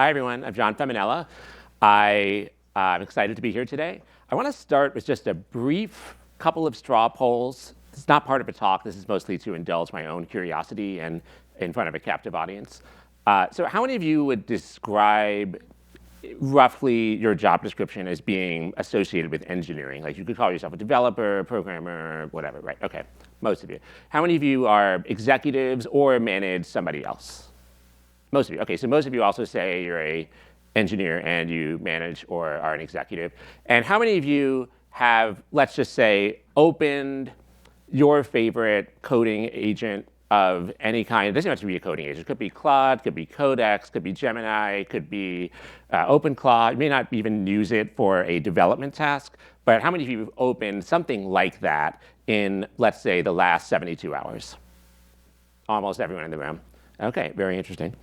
Hi, everyone. I'm John Feminella. I'm excited to be here today. I want to start with just a brief couple of straw polls. It's not part of a talk. This is mostly to indulge my own curiosity and in front of a captive audience. So how many of you would describe roughly your job description as being associated with engineering? Like you could call yourself a developer, programmer, whatever, right? Okay, most of you. How many of you are executives or manage somebody else? Most of you. Okay, so most of you also say you're a engineer and you manage or are an executive. And how many of you have, let's just say, opened your favorite coding agent of any kind? It doesn't have to be a coding agent. It could be Claude, could be Codex, could be Gemini, could be OpenClaw. You may not even use it for a development task, but how many of you have opened something like that in, let's say, the last 72 hours? Almost everyone in the room. Okay, very interesting.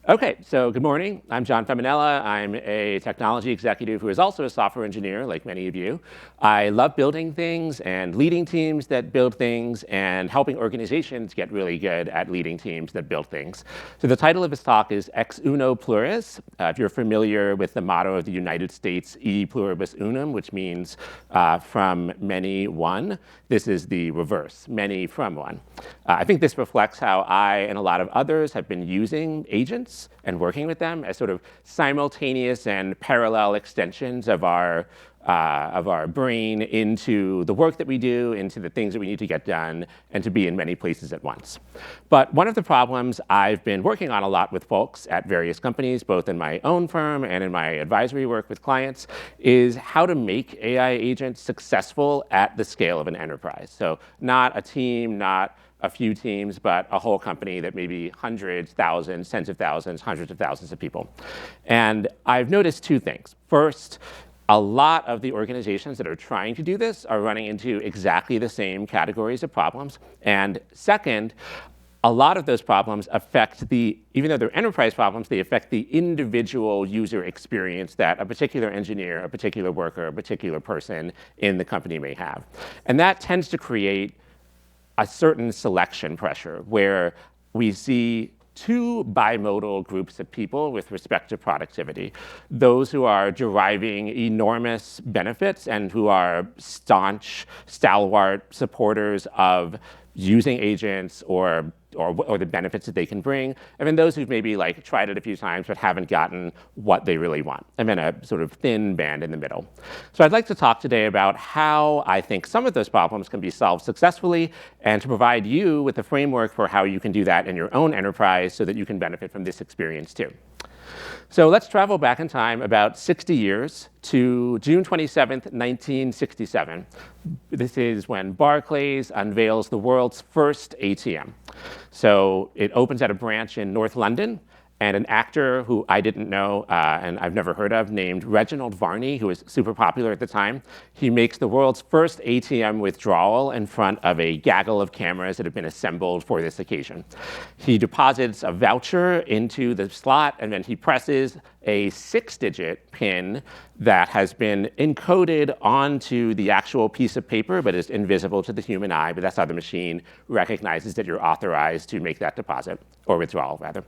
Okay, so good morning. I'm John Feminella. I'm a technology executive who is also a software engineer, like many of you. I love building things and leading teams that build things and helping organizations get really good at leading teams that build things. So the title of this talk is Ex Uno Plures. If you're familiar with the motto of the United States, E pluribus unum, which means from many one, this is the reverse, many from one. I think this reflects how I and a lot of others have been using agents and working with them as sort of simultaneous and parallel extensions of our brain into the work that we do, into the things that we need to get done, and to be in many places at once. But one of the problems I've been working on a lot with folks at various companies, both in my own firm and in my advisory work with clients, is how to make AI agents successful at the scale of an enterprise. So not a team, not a few teams, but a whole company that may be hundreds, thousands, tens of thousands, hundreds of thousands of people. And I've noticed two things. First, a lot of the organizations that are trying to do this are running into exactly the same categories of problems. And second, a lot of those problems affect even though they're enterprise problems, they affect the individual user experience that a particular engineer, a particular worker, a particular person in the company may have. And that tends to create a certain selection pressure where we see two bimodal groups of people with respect to productivity. Those who are deriving enormous benefits and who are staunch, stalwart supporters of using agents or the benefits that they can bring, and then those who've maybe like tried it a few times but haven't gotten what they really want, and then a sort of thin band in the middle. So I'd like to talk today about how I think some of those problems can be solved successfully, and to provide you with a framework for how you can do that in your own enterprise so that you can benefit from this experience too. So let's travel back in time about 60 years to June 27th, 1967. This is when Barclays unveils the world's first ATM. So it opens at a branch in North London, and an actor who I didn't know and I've never heard of named Reginald Varney, who was super popular at the time, he makes the world's first ATM withdrawal in front of a gaggle of cameras that have been assembled for this occasion. He deposits a voucher into the slot, and then he presses a 6-digit PIN that has been encoded onto the actual piece of paper, but is invisible to the human eye. But that's how the machine recognizes that you're authorized to make that deposit, or withdrawal, rather.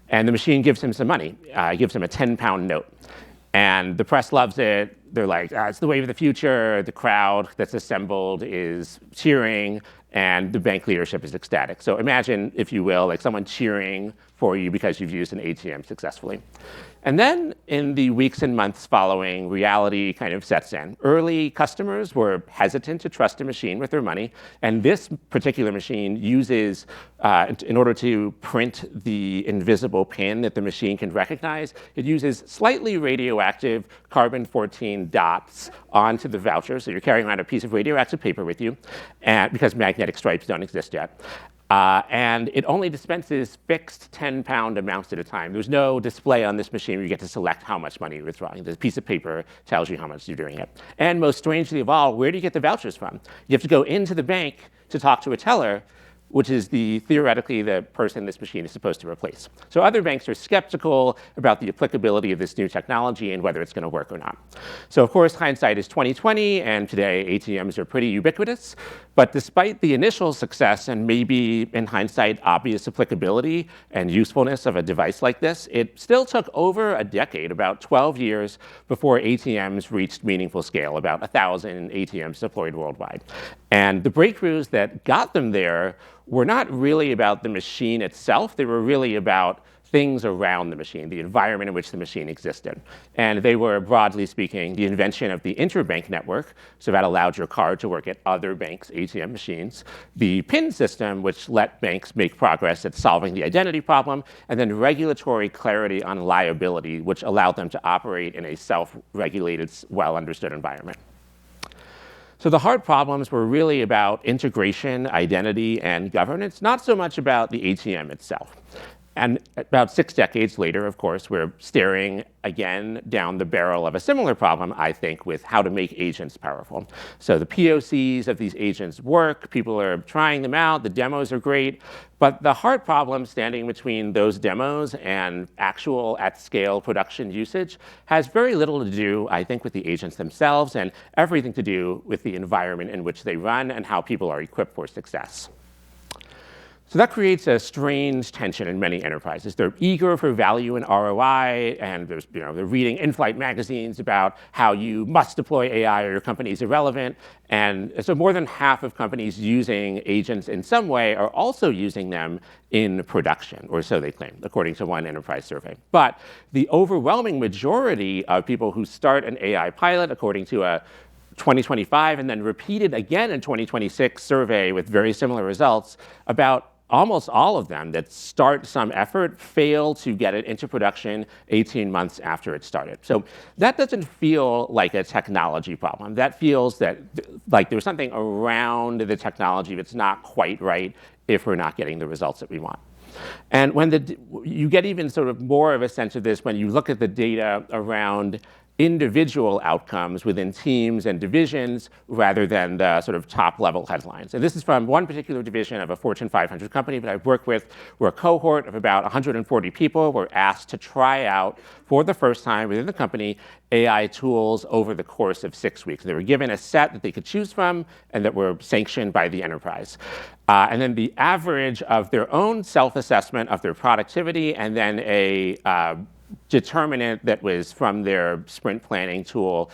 And the machine gives him some money. Gives him a 10-pound note. And the press loves it. They're like, it's the wave of the future. The crowd that's assembled is cheering, and the bank leadership is ecstatic. So imagine, if you will, like someone cheering for you because you've used an ATM successfully. And then in the weeks and months following, reality kind of sets in. Early customers were hesitant to trust a machine with their money, and this particular machine uses, in order to print the invisible PIN that the machine can recognize, it uses slightly radioactive carbon-14 dots onto the voucher. So you're carrying around a piece of radioactive paper with you, and because magnetic stripes don't exist yet. And it only dispenses fixed 10-pound amounts at a time. There's no display on this machine where you get to select how much money you're withdrawing. The piece of paper tells you how much you're doing it. And most strangely of all, where do you get the vouchers from? You have to go into the bank to talk to a teller, which is theoretically the person this machine is supposed to replace. So other banks are skeptical about the applicability of this new technology and whether it's going to work or not. So of course, hindsight is 2020, and today ATMs are pretty ubiquitous. But despite the initial success and maybe in hindsight obvious applicability and usefulness of a device like this, it still took over a decade, about 12 years, before ATMs reached meaningful scale, about 1,000 ATMs deployed worldwide. And the breakthroughs that got them there were not really about the machine itself. They were really about things around the machine, the environment in which the machine existed. And they were, broadly speaking, the invention of the interbank network, so that allowed your card to work at other banks' ATM machines, the PIN system, which let banks make progress at solving the identity problem, and then regulatory clarity on liability, which allowed them to operate in a self-regulated, well-understood environment. So the hard problems were really about integration, identity, and governance, not so much about the ATM itself. And about 6 decades later, of course, we're staring again down the barrel of a similar problem, I think, with how to make agents powerful. So the POCs of these agents work, people are trying them out, the demos are great, but the hard problem standing between those demos and actual at-scale production usage has very little to do, I think, with the agents themselves and everything to do with the environment in which they run and how people are equipped for success. So that creates a strange tension in many enterprises. They're eager for value and ROI, and they're reading in-flight magazines about how you must deploy AI or your company is irrelevant. And so more than half of companies using agents in some way are also using them in production, or so they claim, according to one enterprise survey. But the overwhelming majority of people who start an AI pilot, according to a 2025 and then repeated again in 2026 survey with very similar results, about almost all of them that start some effort fail to get it into production 18 months after it started. So that doesn't feel like a technology problem. That feels that like there's something around the technology that's not quite right if we're not getting the results that we want. And when you get even sort of more of a sense of this when you look at the data around individual outcomes within teams and divisions rather than the sort of top-level headlines. And this is from one particular division of a Fortune 500 company that I've worked with, where a cohort of about 140 people were asked to try out for the first time within the company AI tools over the course of 6 weeks. They were given a set that they could choose from and that were sanctioned by the enterprise. And then the average of their own self-assessment of their productivity and then a determinant that was from their sprint planning tool,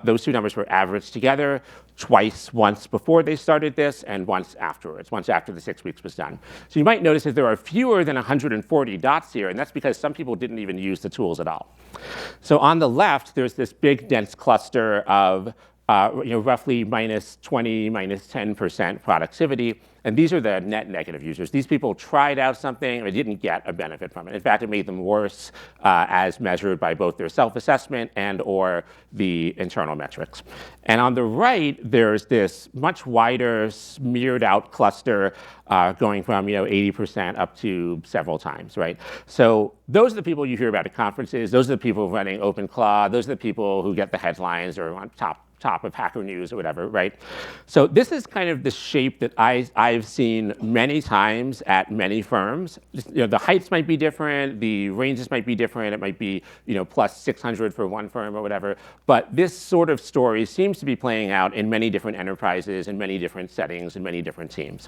those two numbers were averaged together twice, once before they started this and once afterwards, once after the 6 weeks was done. So you might notice that there are fewer than 140 dots here, and that's because some people didn't even use the tools at all. So on the left, there's this big dense cluster of roughly minus 20, minus 10% productivity. And these are the net negative users. These people tried out something and didn't get a benefit from it. In fact, it made them worse as measured by both their self-assessment and or the internal metrics. And on the right, there's this much wider smeared out cluster going from 80% up to several times, right? So those are the people you hear about at conferences. Those are the people running OpenClaw. Those are the people who get the headlines or on top of Hacker News or whatever, right? So this is kind of the shape that I've seen many times at many firms. The heights might be different, the ranges might be different. It might be plus 600 for one firm or whatever. But this sort of story seems to be playing out in many different enterprises, in many different settings, in many different teams.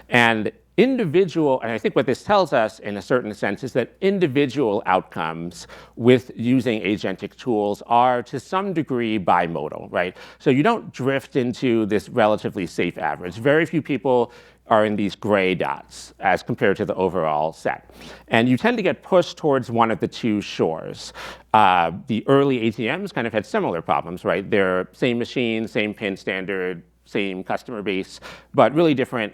And I think what this tells us in a certain sense is that individual outcomes with using agentic tools are to some degree bimodal, right? So you don't drift into this relatively safe average. Very few people are in these gray dots as compared to the overall set. And you tend to get pushed towards one of the two shores. The early ATMs kind of had similar problems, right? They're same machine, same PIN standard, same customer base, but really different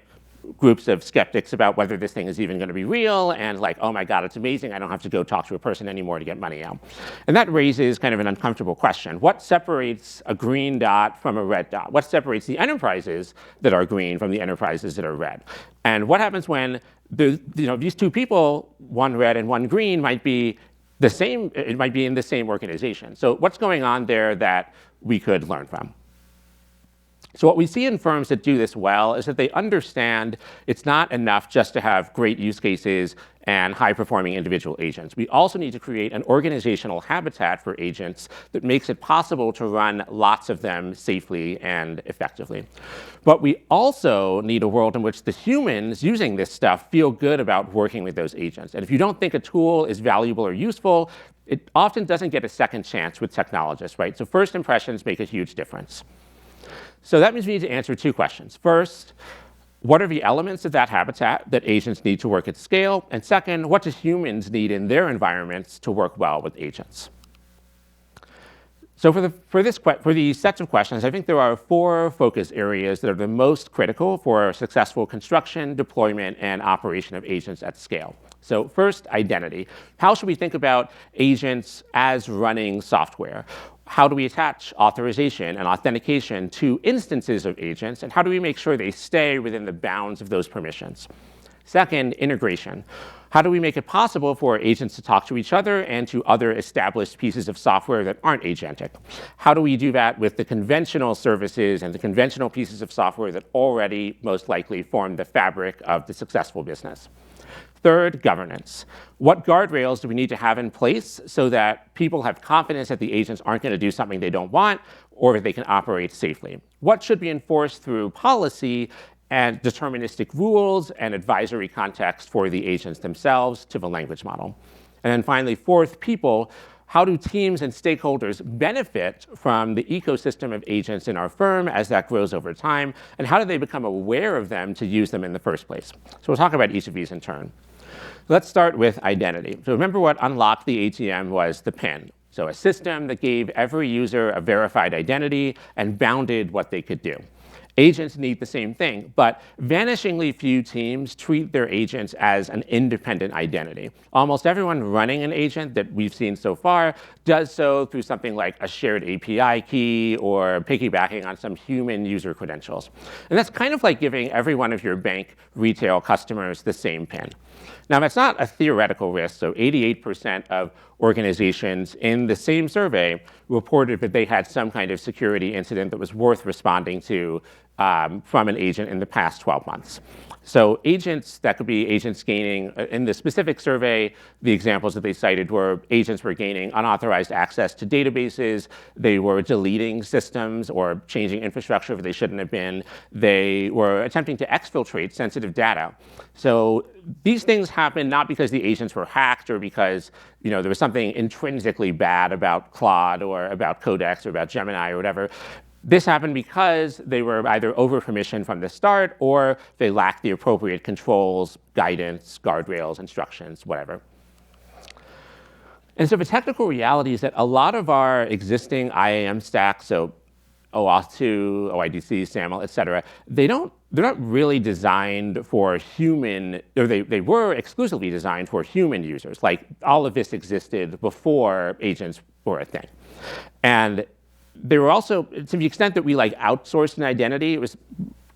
groups of skeptics about whether this thing is even going to be real and like, oh my God, it's amazing. I don't have to go talk to a person anymore to get money out. And that raises kind of an uncomfortable question. What separates a green dot from a red dot? What separates the enterprises that are green from the enterprises that are red? And what happens when these two people, one red and one green, might be the same, it might be in the same organization. So what's going on there that we could learn from? So what we see in firms that do this well is that they understand it's not enough just to have great use cases and high-performing individual agents. We also need to create an organizational habitat for agents that makes it possible to run lots of them safely and effectively. But we also need a world in which the humans using this stuff feel good about working with those agents. And if you don't think a tool is valuable or useful, it often doesn't get a second chance with technologists, right? So first impressions make a huge difference. So that means we need to answer two questions. First, what are the elements of that habitat that agents need to work at scale? And second, what do humans need in their environments to work well with agents? So for these sets of questions, I think there are 4 focus areas that are the most critical for successful construction, deployment, and operation of agents at scale. So first, identity. How should we think about agents as running software? How do we attach authorization and authentication to instances of agents? And how do we make sure they stay within the bounds of those permissions? Second, integration. How do we make it possible for agents to talk to each other and to other established pieces of software that aren't agentic? How do we do that with the conventional services and the conventional pieces of software that already most likely form the fabric of the successful business? Third, governance. What guardrails do we need to have in place so that people have confidence that the agents aren't going to do something they don't want or that they can operate safely? What should be enforced through policy and deterministic rules and advisory context for the agents themselves to the language model? And then finally, fourth, people. How do teams and stakeholders benefit from the ecosystem of agents in our firm as that grows over time? And how do they become aware of them to use them in the first place? So we'll talk about each of these in turn. Let's start with identity. So remember what unlocked the ATM was the PIN. So a system that gave every user a verified identity and bounded what they could do. Agents need the same thing, but vanishingly few teams treat their agents as an independent identity. Almost everyone running an agent that we've seen so far does so through something like a shared API key or piggybacking on some human user credentials. And that's kind of like giving every one of your bank retail customers the same PIN. Now, that's not a theoretical risk. So 88% of organizations in the same survey reported that they had some kind of security incident that was worth responding to from an agent in the past 12 months. So agents, that could be agents gaining, in the specific survey, the examples that they cited were agents were gaining unauthorized access to databases, they were deleting systems or changing infrastructure if they shouldn't have been, they were attempting to exfiltrate sensitive data. So these things happen not because the agents were hacked or because there was something intrinsically bad about Claude or about Codex or about Gemini or whatever. This happened because they were either over-permissioned from the start or they lacked the appropriate controls, guidance, guardrails, instructions, whatever. And so the technical reality is that a lot of our existing IAM stacks, so OAuth 2, OIDC, SAML, et cetera, they're not really designed for human, or they were exclusively designed for human users. Like all of this existed before agents were a thing. And they were also, to the extent that we outsourced an identity, it was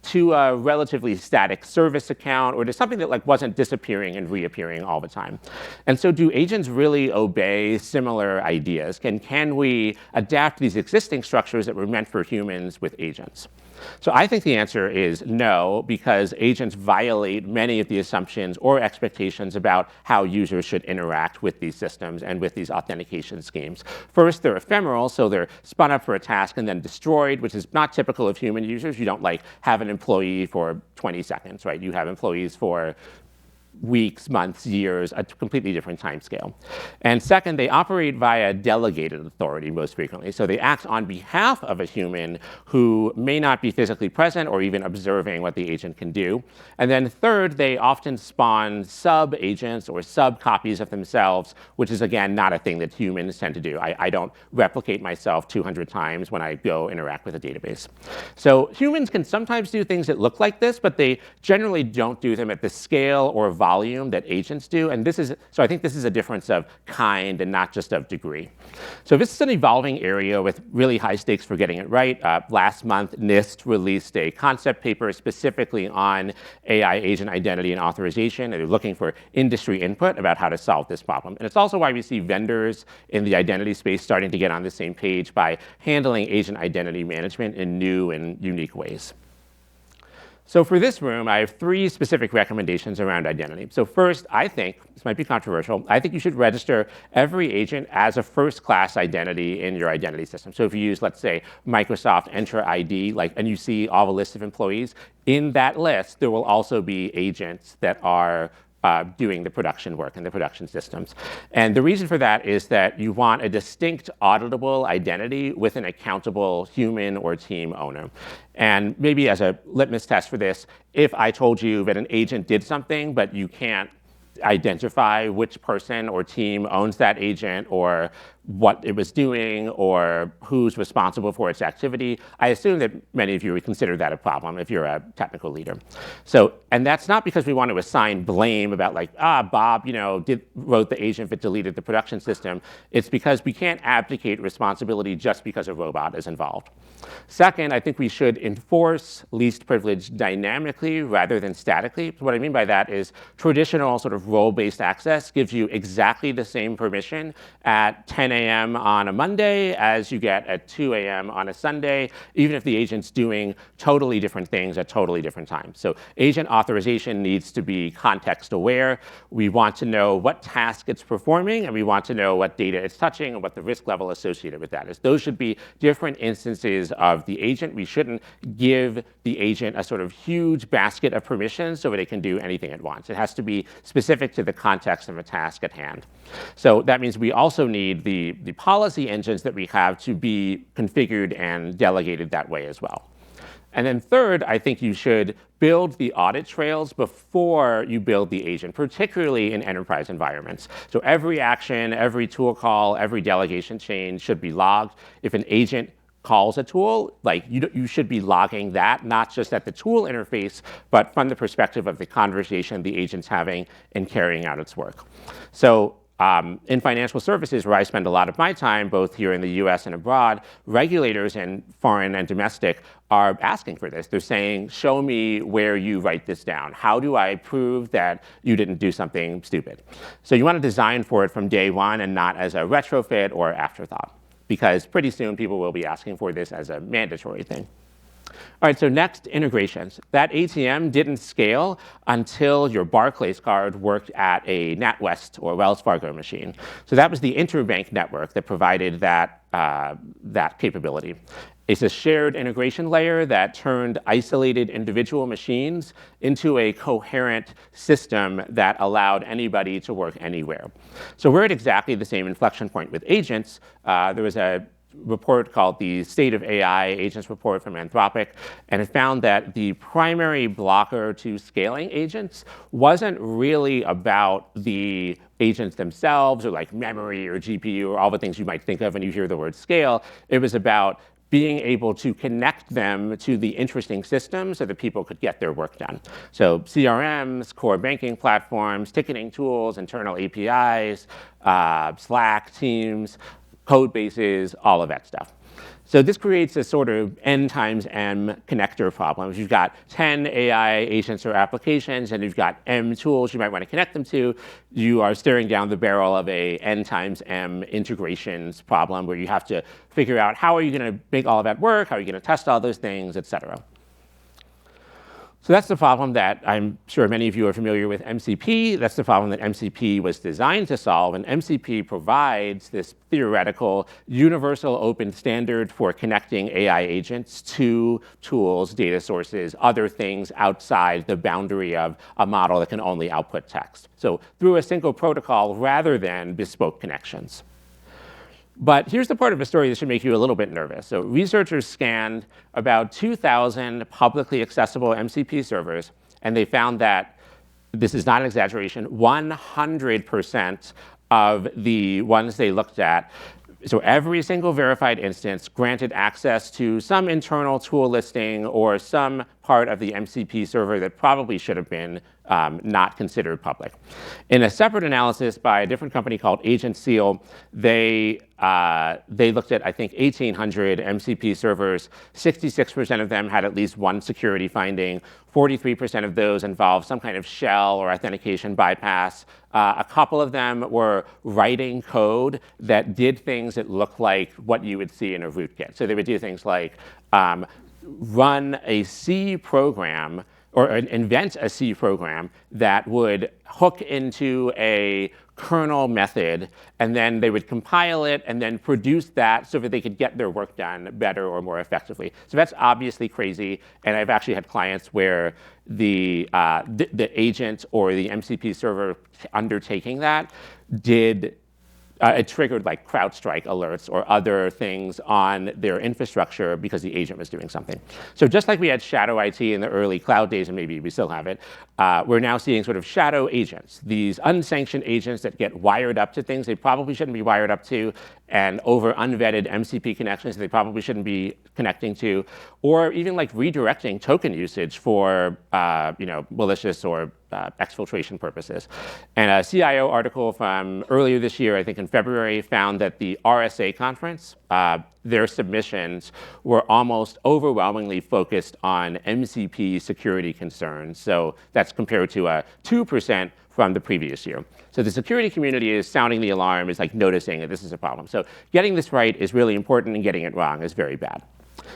to a relatively static service account or to something that wasn't disappearing and reappearing all the time. And so do agents really obey similar ideas? Can we adapt these existing structures that were meant for humans with agents? So I think the answer is no, because agents violate many of the assumptions or expectations about how users should interact with these systems and with these authentication schemes. First, they're ephemeral, so they're spun up for a task and then destroyed, which is not typical of human users. You don't have an employee for 20 seconds, right? You have employees for weeks, months, years, a completely different time scale. And second, they operate via delegated authority most frequently. So they act on behalf of a human who may not be physically present or even observing what the agent can do. And then third, they often spawn sub-agents or sub-copies of themselves, which is, again, not a thing that humans tend to do. I don't replicate myself 200 times when I go interact with a database. So humans can sometimes do things that look like this, but they generally don't do them at the scale or volume that agents do. And so I think this is a difference of kind and not just of degree. So this is an evolving area with really high stakes for getting it right. Last month, NIST released a concept paper specifically on AI agent identity and authorization. And they're looking for industry input about how to solve this problem. And it's also why we see vendors in the identity space starting to get on the same page by handling agent identity management in new and unique ways. So for this room, I have 3 specific recommendations around identity. So first, I think, this might be controversial, I think you should register every agent as a first-class identity in your identity system. So if you use, let's say, Microsoft Entra ID, and you see all the list of employees, in that list, there will also be agents that are doing the production work in the production systems. And the reason for that is that you want a distinct auditable identity with an accountable human or team owner. And maybe as a litmus test for this, if I told you that an agent did something, but you can't identify which person or team owns that agent or what it was doing or who's responsible for its activity, I assume that many of you would consider that a problem if you're a technical leader. So, and that's not because we want to assign blame about Bob, wrote the agent that deleted the production system. It's because we can't abdicate responsibility just because a robot is involved. Second, I think we should enforce least privilege dynamically rather than statically. So what I mean by that is traditional sort of role-based access gives you exactly the same permission at 10 a.m. on a Monday as you get at 2 a.m. on a Sunday, even if the agent's doing totally different things at totally different times. So agent authorization needs to be context aware. We want to know what task it's performing, and we want to know what data it's touching and what the risk level associated with that is. Those should be different instances of the agent. We shouldn't give the agent a sort of huge basket of permissions so that it can do anything it wants. It has to be specific to the context of a task at hand. So that means we also need the policy engines that we have to be configured and delegated that way as well. And then third, I think you should build the audit trails before you build the agent, particularly in enterprise environments. So every action, every tool call, every delegation change should be logged. If an agent calls a tool, you should be logging that, not just at the tool interface, but from the perspective of the conversation the agent's having in carrying out its work. So in financial services, where I spend a lot of my time, both here in the US and abroad, regulators in foreign and domestic are asking for this. They're saying, show me where you write this down. How do I prove that you didn't do something stupid? So you want to design for it from day one and not as a retrofit or afterthought, because pretty soon people will be asking for this as a mandatory thing. All right, so next, integrations. That ATM didn't scale until your Barclays card worked at a NatWest or Wells Fargo machine. So that was the interbank network that provided that capability. It's a shared integration layer that turned isolated individual machines into a coherent system that allowed anybody to work anywhere. So we're at exactly the same inflection point with agents. There was a report called the State of AI Agents report from Anthropic, and it found that the primary blocker to scaling agents wasn't really about the agents themselves or memory or GPU or all the things you might think of when you hear the word scale. It was about being able to connect them to the interesting systems so that people could get their work done. So CRMs, core banking platforms, ticketing tools, internal APIs, Slack, Teams, code bases, all of that stuff. So this creates a sort of n times m connector problem. If you've got 10 AI agents or applications and you've got m tools you might want to connect them to, you are staring down the barrel of a n times m integrations problem where you have to figure out how are you going to make all of that work, how are you going to test all those things, et cetera. So that's the problem that I'm sure many of you are familiar with MCP. That's the problem that MCP was designed to solve. And MCP provides this theoretical universal open standard for connecting AI agents to tools, data sources, other things outside the boundary of a model that can only output text. So through a single protocol rather than bespoke connections. But here's the part of the story that should make you a little bit nervous. So researchers scanned about 2,000 publicly accessible MCP servers, and they found that, this is not an exaggeration, 100% of the ones they looked at, so every single verified instance granted access to some internal tool listing or some part of the MCP server that probably should have been not considered public. In a separate analysis by a different company called Agent Seal, they looked at, I think, 1,800 MCP servers. 66% of them had at least one security finding. 43% of those involved some kind of shell or authentication bypass. A couple of them were writing code that did things that looked like what you would see in a rootkit. So they would do things like run a C program or invent a C program that would hook into a kernel method, and then they would compile it and then produce that so that they could get their work done better or more effectively. So that's obviously crazy, and I've actually had clients where the agent or the MCP server undertaking that did it triggered like CrowdStrike alerts or other things on their infrastructure because the agent was doing something. So just like we had shadow IT in the early cloud days, and maybe we still have it, we're now seeing sort of shadow agents, these unsanctioned agents that get wired up to things they probably shouldn't be wired up to, and over unvetted MCP connections they probably shouldn't be connecting to, or even like redirecting token usage for malicious or exfiltration purposes. And a CIO article from earlier this year, I think in February, found that the RSA conference, their submissions were almost overwhelmingly focused on MCP security concerns. So that's compared to a 2% from the previous year. So the security community is sounding the alarm, is like noticing that this is a problem. So getting this right is really important, and getting it wrong is very bad.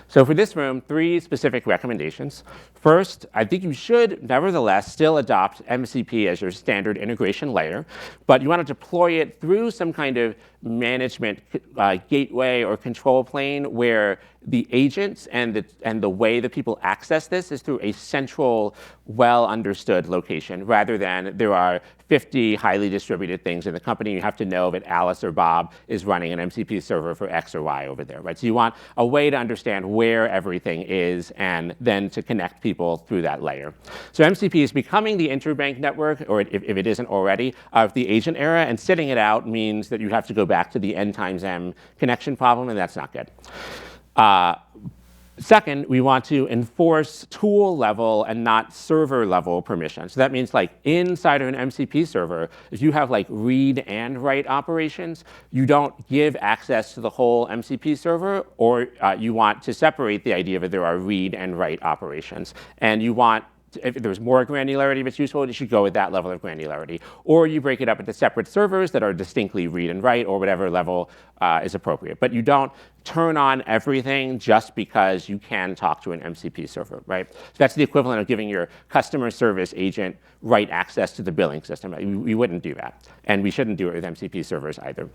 So for this room, 3 specific recommendations. First, I think you should nevertheless still adopt MCP as your standard integration layer, but you want to deploy it through some kind of management gateway or control plane where the agents and the way that people access this is through a central, well-understood location, rather than there are 50 highly distributed things in the company. You have to know that Alice or Bob is running an MCP server for X or Y over there, right? So you want a way to understand where everything is and then to connect people through that layer. So MCP is becoming the interbank network, or if it isn't already, of the agent era, and sitting it out means that you have to go back to the N times M connection problem, and that's not good. Second, we want to enforce tool level and not server level permissions. So that means like inside of an MCP server, if you have like read and write operations, you don't give access to the whole MCP server, or you want to separate the idea that there are read and write operations. And you want, if there's more granularity that's useful, you should go with that level of granularity. Or you break it up into separate servers that are distinctly read and write, or whatever level is appropriate. But you don't turn on everything just because you can talk to an MCP server, right? So that's the equivalent of giving your customer service agent write access to the billing system. We wouldn't do that. And we shouldn't do it with MCP servers either.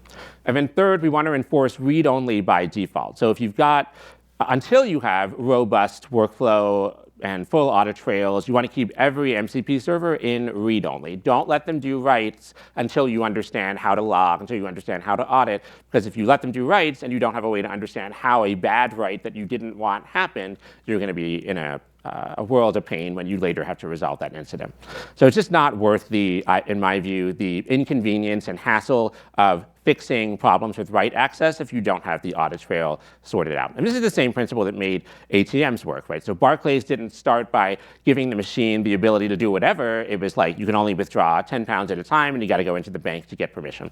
And then third, we want to enforce read-only by default. So if you've got, until you have robust workflow and full audit trails, you want to keep every MCP server in read-only. Don't let them do writes until you understand how to log, until you understand how to audit, because if you let them do writes and you don't have a way to understand how a bad write that you didn't want happened, you're going to be in a world of pain when you later have to resolve that incident. So it's just not worth the, in my view, the inconvenience and hassle of fixing problems with write access if you don't have the audit trail sorted out. And this is the same principle that made ATMs work, right? So Barclays didn't start by giving the machine the ability to do whatever. It was like you can only withdraw 10 pounds at a time, and you got to go into the bank to get permission.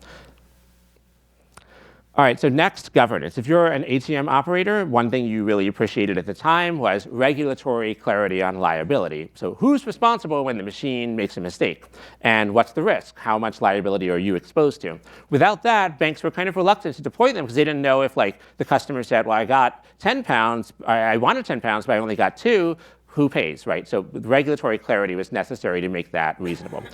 All right, so next, governance. If you're an ATM operator, one thing you really appreciated at the time was regulatory clarity on liability. So who's responsible when the machine makes a mistake? And what's the risk? How much liability are you exposed to? Without that, banks were kind of reluctant to deploy them because they didn't know if like the customer said, well, I got 10 pounds, I wanted 10 pounds, but I only got 2. Who pays, right? So regulatory clarity was necessary to make that reasonable.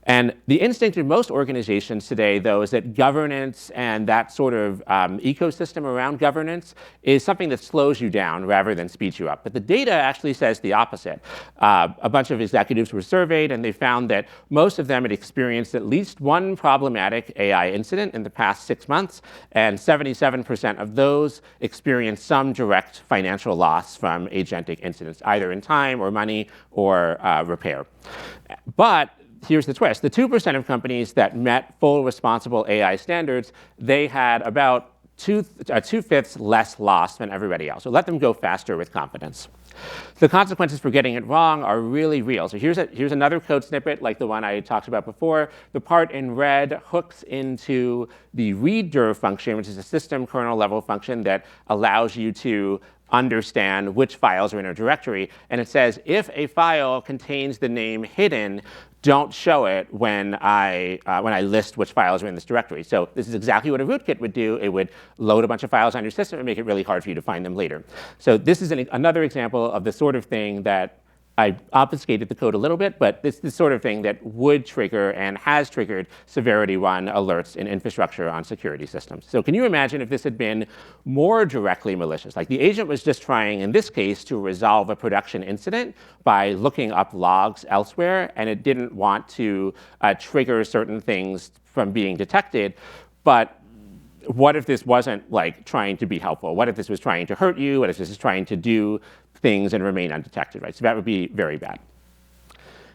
And the instinct in most organizations today, though, is that governance and that sort of ecosystem around governance is something that slows you down rather than speeds you up. But the data actually says the opposite. A bunch of executives were surveyed, and they found that most of them had experienced at least one problematic AI incident in the past 6 months, and 77% of those experienced some direct financial loss from agentic incidents, either in time or money or repair. But here's the twist. The 2% of companies that met full responsible AI standards, they had about 2/5 less loss than everybody else. So let them go faster with confidence. The consequences for getting it wrong are really real. So here's another code snippet like the one I talked about before. The part in red hooks into the readdir function, which is a system kernel level function that allows you to understand which files are in a directory. And it says, if a file contains the name hidden, don't show it when I list which files are in this directory. So this is exactly what a rootkit would do. It would load a bunch of files on your system and make it really hard for you to find them later. So this is another example of the sort of thing that I obfuscated the code a little bit, but this is the sort of thing that would trigger and has triggered severity 1 alerts in infrastructure on security systems. So can you imagine if this had been more directly malicious? Like the agent was just trying, in this case, to resolve a production incident by looking up logs elsewhere, and it didn't want to trigger certain things from being detected. But what if this wasn't like trying to be helpful? What if this was trying to hurt you? What if this is trying to do things and remain undetected, right? So that would be very bad.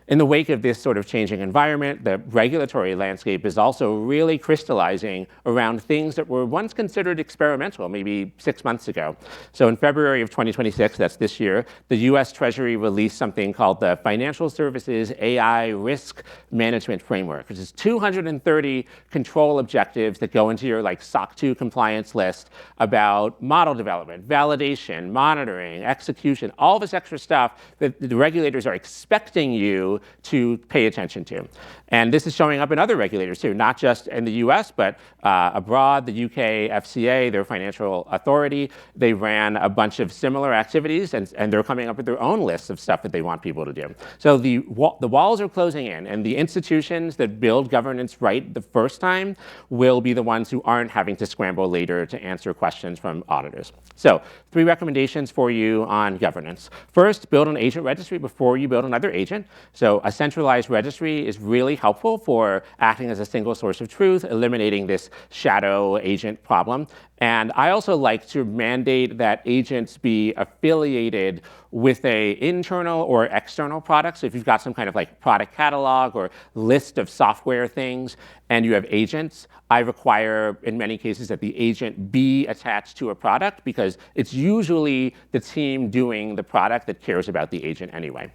In the wake of this sort of changing environment, the regulatory landscape is also really crystallizing around things that were once considered experimental, maybe 6 months ago. So in February of 2026, that's this year, the US Treasury released something called the Financial Services AI Risk Management Framework, which is 230 control objectives that go into your like SOC 2 compliance list about model development, validation, monitoring, execution, all this extra stuff that the regulators are expecting you to pay attention to. And this is showing up in other regulators too, not just in the US, but abroad. The UK FCA, their financial authority, they ran a bunch of similar activities, and they're coming up with their own lists of stuff that they want people to do. So the walls are closing in, and the institutions that build governance right the first time will be the ones who aren't having to scramble later to answer questions from auditors. So 3 recommendations for you on governance. First, build an agent registry before you build another agent. So a centralized registry is really helpful for acting as a single source of truth, eliminating this shadow agent problem. And I also like to mandate that agents be affiliated with a internal or external product. So if you've got some kind of like product catalog or list of software things and you have agents, I require in many cases that the agent be attached to a product because it's usually the team doing the product that cares about the agent anyway.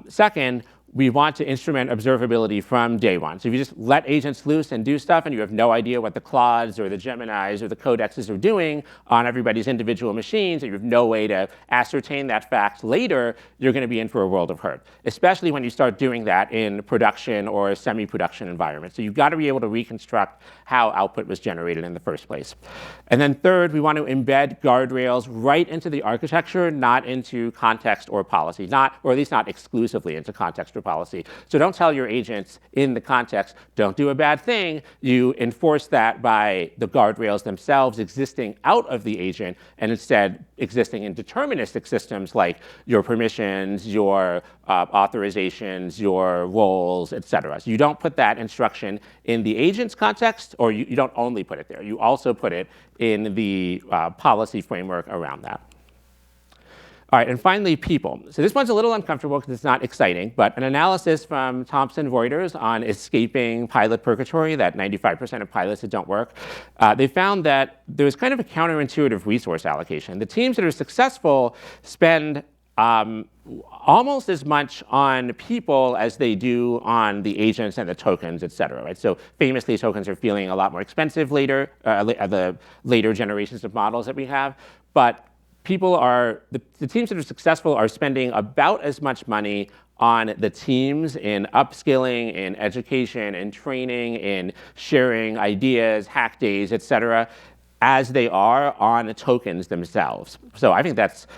Second, we want to instrument observability from day one. So if you just let agents loose and do stuff and you have no idea what the Claudes or the Geminis or the Codexes are doing on everybody's individual machines, and you have no way to ascertain that fact later, you're going to be in for a world of hurt, especially when you start doing that in production or semi-production environments. So you've got to be able to reconstruct how output was generated in the first place. And then third, we want to embed guardrails right into the architecture, not into context or policy, or at least not exclusively into context or policy. So don't tell your agents in the context, don't do a bad thing. You enforce that by the guardrails themselves existing out of the agent and instead existing in deterministic systems like your permissions, your authorizations, your roles, et cetera. So you don't put that instruction in the agent's context, or you don't only put it there. You also put it in the policy framework around that. All right, and finally, people. So this one's a little uncomfortable because it's not exciting, but an analysis from Thomson Reuters on escaping pilot purgatory, that 95% of pilots that don't work, they found that there's kind of a counterintuitive resource allocation. The teams that are successful spend almost as much on people as they do on the agents and the tokens, et cetera, right? So famously, tokens are feeling a lot more expensive later, the later generations of models that we have, but the teams that are successful are spending about as much money on the teams in upskilling, in education, in training, in sharing ideas, hack days, et cetera, as they are on the tokens themselves. So I think that's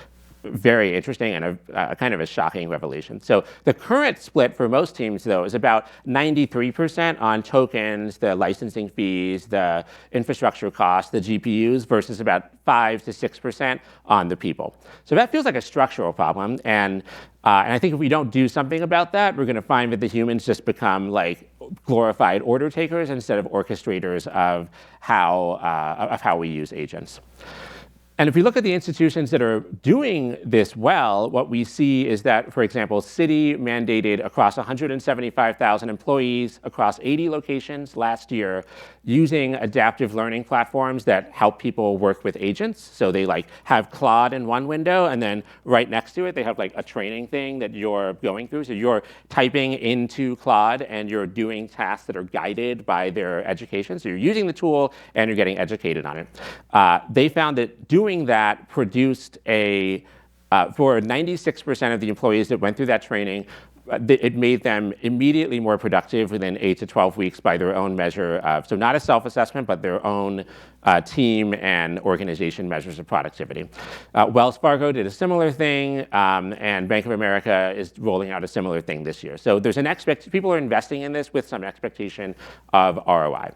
very interesting and a kind of a shocking revelation. So the current split for most teams, though, is about 93% on tokens, the licensing fees, the infrastructure costs, the GPUs, versus about 5 to 6% on the people. So that feels like a structural problem. And I think if we don't do something about that, we're going to find that the humans just become like glorified order takers instead of orchestrators of how we use agents. And if we look at the institutions that are doing this well, what we see is that, for example, Citi mandated across 175,000 employees across 80 locations last year using adaptive learning platforms that help people work with agents. So they have Claude in one window, and then right next to it, they have a training thing that you're going through. So you're typing into Claude and you're doing tasks that are guided by their education. So you're using the tool and you're getting educated on it. They found that doing that produced for 96% of the employees that went through that training, it made them immediately more productive within 8 to 12 weeks by their own measure of, so not a self-assessment, but their own team and organization measures of productivity. Wells Fargo did a similar thing, and Bank of America is rolling out a similar thing this year. So there's people are investing in this with some expectation of ROI.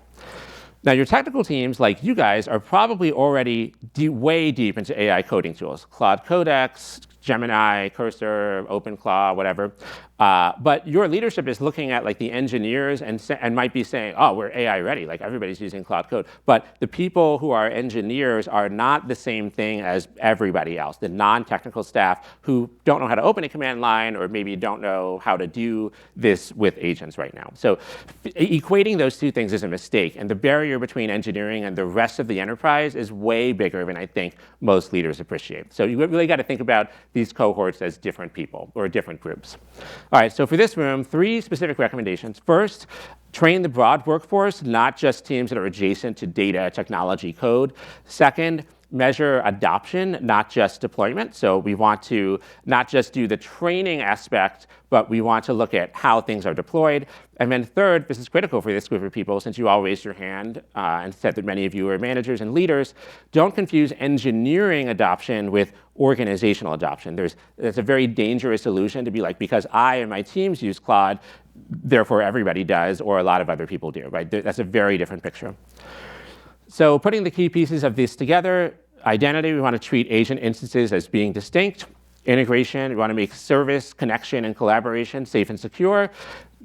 Now, your technical teams, like you guys, are probably already way deep into AI coding tools, Claude Codex, Gemini, Cursor, OpenClaw, whatever. But your leadership is looking at the engineers and might be saying, oh, we're AI ready, everybody's using Claude Code. But the people who are engineers are not the same thing as everybody else, the non-technical staff who don't know how to open a command line or maybe don't know how to do this with agents right now. So equating those two things is a mistake, and the barrier between engineering and the rest of the enterprise is way bigger than I think most leaders appreciate. So you really got to think about these cohorts as different people or different groups. All right, so for this room, 3 specific recommendations. First, train the broad workforce, not just teams that are adjacent to data, technology, code. Second, measure adoption, not just deployment. So we want to not just do the training aspect, but we want to look at how things are deployed. And then third, this is critical for this group of people, since you all raised your hand and said that many of you are managers and leaders, don't confuse engineering adoption with organizational adoption. It's a very dangerous illusion to be because I and my teams use Claude, therefore everybody does, or a lot of other people do, right? That's a very different picture. So putting the key pieces of this together, identity, we want to treat agent instances as being distinct. Integration, we want to make service, connection, and collaboration safe and secure.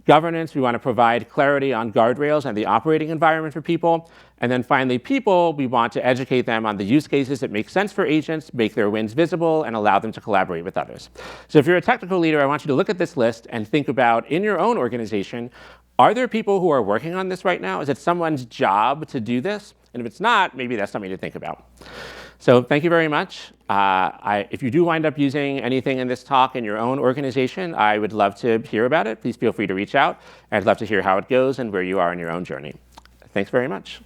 Governance, we want to provide clarity on guardrails and the operating environment for people. And then finally, people, we want to educate them on the use cases that make sense for agents, make their wins visible, and allow them to collaborate with others. So if you're a technical leader, I want you to look at this list and think about, in your own organization, are there people who are working on this right now? Is it someone's job to do this? And if it's not, maybe that's something to think about. So thank you very much. If you do wind up using anything in this talk in your own organization, I would love to hear about it. Please feel free to reach out. I'd love to hear how it goes and where you are in your own journey. Thanks very much.